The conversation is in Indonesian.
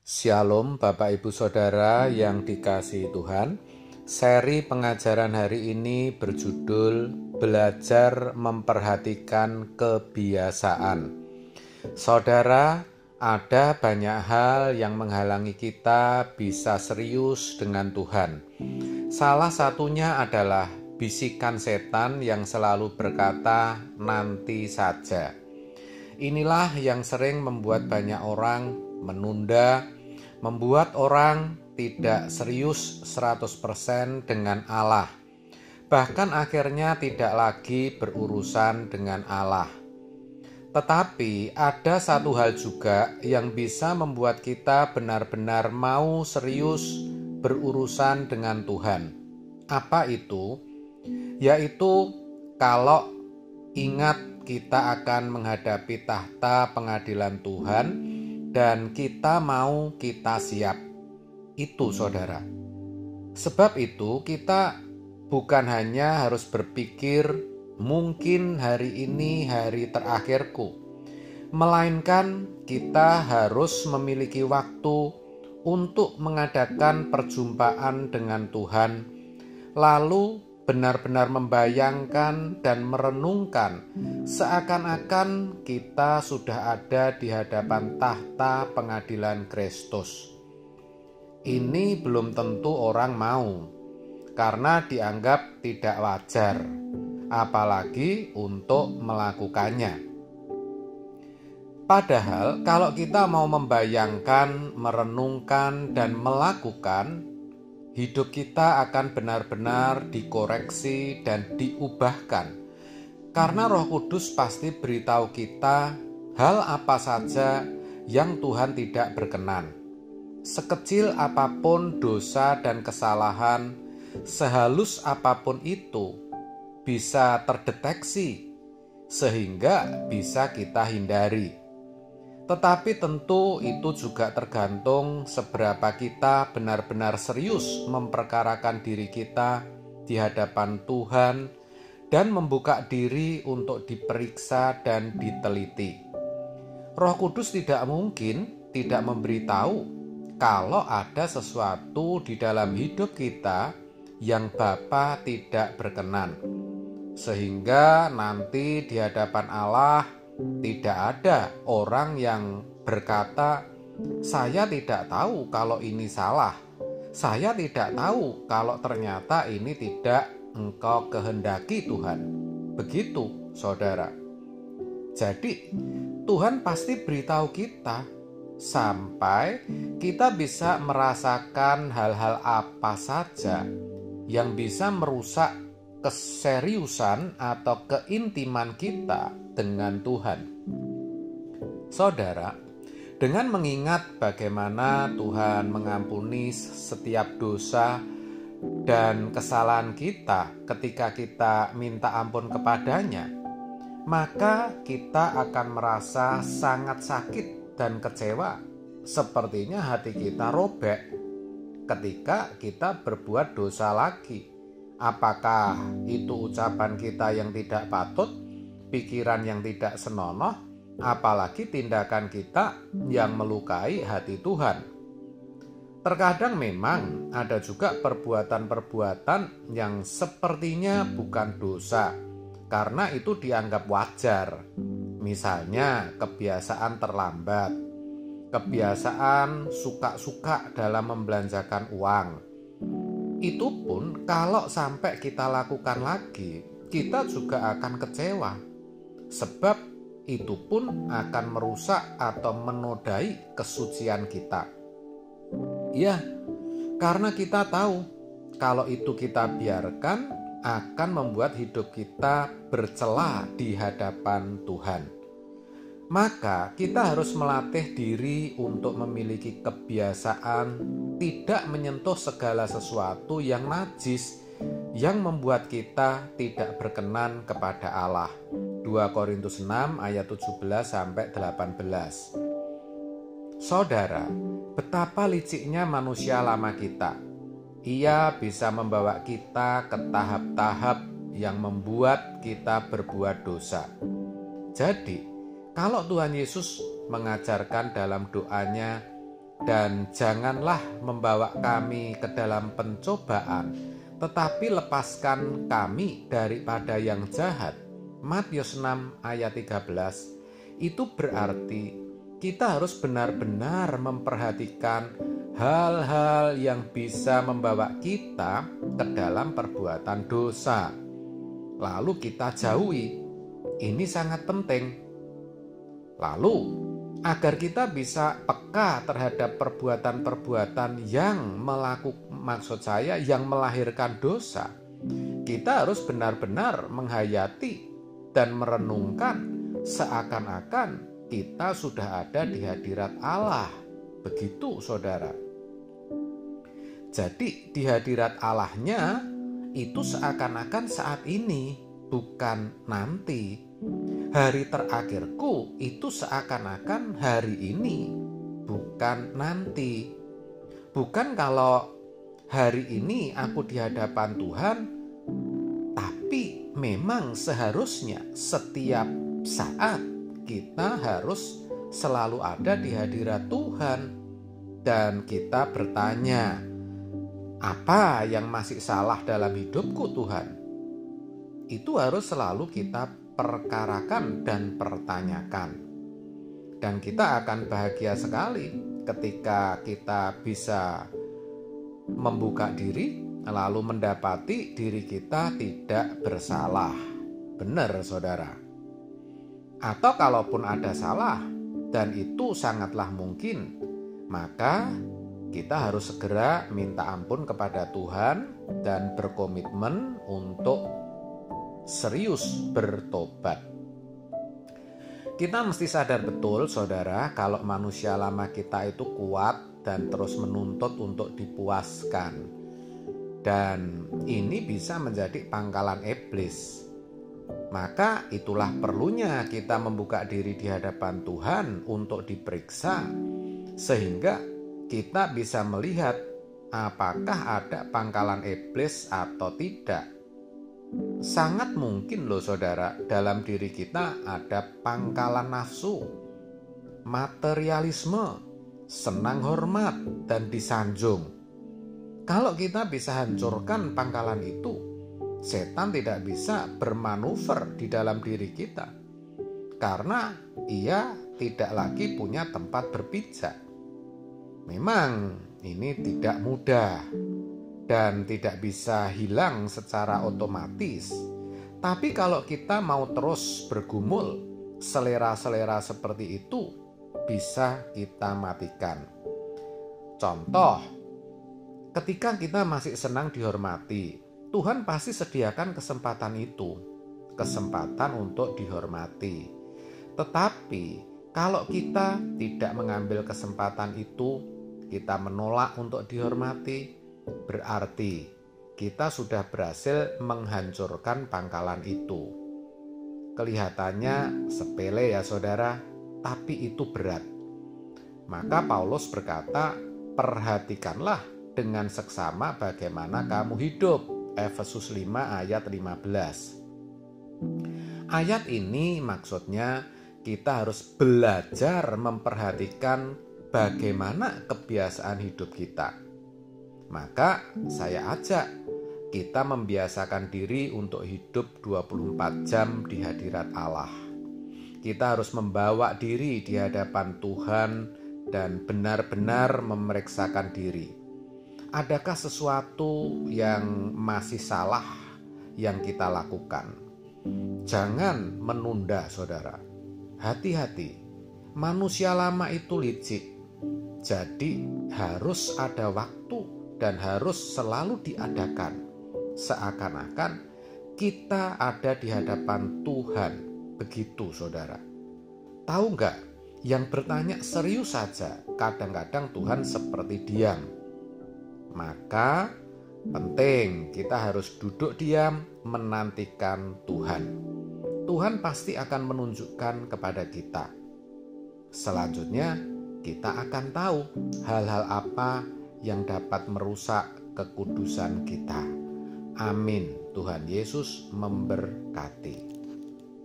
Shalom Bapak Ibu Saudara yang dikasihi Tuhan. Seri pengajaran hari ini berjudul Belajar Memperhatikan Kebiasaan. Saudara, ada banyak hal yang menghalangi kita bisa serius dengan Tuhan. Salah satunya adalah bisikan setan yang selalu berkata, "Nanti saja." Inilah yang sering membuat banyak orang menunda, membuat orang tidak serius 100% dengan Allah. Bahkan akhirnya tidak lagi berurusan dengan Allah. Tetapi ada satu hal juga yang bisa membuat kita benar-benar mau serius berurusan dengan Tuhan. Apa itu? Yaitu kalau ingat kita akan menghadapi tahta pengadilan Tuhan dan kita siap. Itu saudara. Sebab itu kita bukan hanya harus berpikir mungkin hari ini hari terakhirku, melainkan kita harus memiliki waktu untuk mengadakan perjumpaan dengan Tuhan, lalu benar-benar membayangkan dan merenungkan seakan-akan kita sudah ada di hadapan tahta pengadilan Kristus. Ini belum tentu orang mau, karena dianggap tidak wajar, apalagi untuk melakukannya. Padahal kalau kita mau membayangkan, merenungkan, dan melakukan, hidup kita akan benar-benar dikoreksi dan diubahkan. Karena Roh Kudus pasti beritahu kita hal apa saja yang Tuhan tidak berkenan. Sekecil apapun dosa dan kesalahan, sehalus apapun itu, bisa terdeteksi sehingga bisa kita hindari. Tetapi tentu itu juga tergantung seberapa kita benar-benar serius memperkarakan diri kita di hadapan Tuhan dan membuka diri untuk diperiksa dan diteliti. Roh Kudus tidak mungkin tidak memberitahu kalau ada sesuatu di dalam hidup kita yang Bapa tidak berkenan. Sehingga nanti di hadapan Allah tidak ada orang yang berkata, "Saya tidak tahu kalau ini salah. Saya tidak tahu kalau ternyata ini tidak Engkau kehendaki Tuhan." Begitu, saudara. Jadi, Tuhan pasti beritahu kita sampai kita bisa merasakan hal-hal apa saja yang bisa merusak keseriusan atau keintiman kita dengan Tuhan. Saudara, dengan mengingat bagaimana Tuhan mengampuni setiap dosa dan kesalahan kita ketika kita minta ampun kepadanya, maka kita akan merasa sangat sakit dan kecewa. Sepertinya hati kita robek ketika kita berbuat dosa lagi. Apakah itu ucapan kita yang tidak patut, pikiran yang tidak senonoh, apalagi tindakan kita yang melukai hati Tuhan? Terkadang memang ada juga perbuatan-perbuatan yang sepertinya bukan dosa, karena itu dianggap wajar. Misalnya kebiasaan terlambat, kebiasaan suka-suka dalam membelanjakan uang. Itu pun kalau sampai kita lakukan lagi, kita juga akan kecewa. Sebab itu pun akan merusak atau menodai kesucian kita. Ya, karena kita tahu kalau itu kita biarkan akan membuat hidup kita bercela di hadapan Tuhan. Maka kita harus melatih diri untuk memiliki kebiasaan tidak menyentuh segala sesuatu yang najis yang membuat kita tidak berkenan kepada Allah. 2 Korintus 6 ayat 17-18. Saudara, betapa liciknya manusia lama kita. Ia bisa membawa kita ke tahap-tahap yang membuat kita berbuat dosa. Jadi, kalau Tuhan Yesus mengajarkan dalam doanya, dan janganlah membawa kami ke dalam pencobaan, tetapi lepaskan kami daripada yang jahat. Matius 6 ayat 13. Itu berarti kita harus benar-benar memperhatikan hal-hal yang bisa membawa kita ke dalam perbuatan dosa, lalu kita jauhi. Ini sangat penting. Lalu, agar kita bisa peka terhadap perbuatan-perbuatan yang yang melahirkan dosa, kita harus benar-benar menghayati dan merenungkan seakan-akan kita sudah ada di hadirat Allah. Begitu, saudara. Jadi di hadirat Allahnya itu seakan-akan saat ini, bukan nanti. Hari terakhirku itu seakan-akan hari ini, bukan nanti. Bukan kalau hari ini aku di hadapan Tuhan, tapi memang seharusnya setiap saat kita harus selalu ada di hadirat Tuhan. Dan kita bertanya, apa yang masih salah dalam hidupku Tuhan? Itu harus selalu kita perkarakan dan pertanyakan. Dan kita akan bahagia sekali ketika kita bisa membuka diri lalu mendapati diri kita tidak bersalah. Benar, saudara. Atau kalaupun ada salah dan itu sangatlah mungkin, maka kita harus segera minta ampun kepada Tuhan dan berkomitmen untuk serius bertobat. Kita mesti sadar betul, saudara, kalau manusia lama kita itu kuat dan terus menuntut untuk dipuaskan. Dan ini bisa menjadi pangkalan iblis. Maka itulah perlunya kita membuka diri di hadapan Tuhan untuk diperiksa, sehingga kita bisa melihat apakah ada pangkalan iblis atau tidak. Sangat mungkin loh, saudara, dalam diri kita ada pangkalan nafsu, materialisme, senang hormat, dan disanjung. Kalau kita bisa hancurkan pangkalan itu, setan tidak bisa bermanuver di dalam diri kita, karena ia tidak lagi punya tempat berpijak. Memang ini tidak mudah dan tidak bisa hilang secara otomatis. Tapi kalau kita mau terus bergumul, selera-selera seperti itu bisa kita matikan. Contoh, ketika kita masih senang dihormati, Tuhan pasti sediakan kesempatan itu, kesempatan untuk dihormati. Tetapi kalau kita tidak mengambil kesempatan itu, kita menolak untuk dihormati, berarti kita sudah berhasil menghancurkan pangkalan itu. Kelihatannya sepele ya saudara, tapi itu berat. Maka Paulus berkata, perhatikanlah dengan seksama bagaimana kamu hidup. Efesus 5 ayat 15. Ayat ini maksudnya kita harus belajar memperhatikan bagaimana kebiasaan hidup kita. Maka saya ajak kita membiasakan diri untuk hidup 24 jam di hadirat Allah. Kita harus membawa diri di hadapan Tuhan dan benar-benar memeriksakan diri. Adakah sesuatu yang masih salah yang kita lakukan? Jangan menunda, saudara. Hati-hati, manusia lama itu licik. Jadi harus ada waktu dan harus selalu diadakan, seakan-akan kita ada di hadapan Tuhan. Begitu, saudara. Tahu nggak, yang bertanya serius saja, kadang-kadang Tuhan seperti diam. Maka penting kita harus duduk diam menantikan Tuhan. Tuhan pasti akan menunjukkan kepada kita. Selanjutnya kita akan tahu hal-hal apa yang dapat merusak kekudusan kita. Amin. Tuhan Yesus memberkati.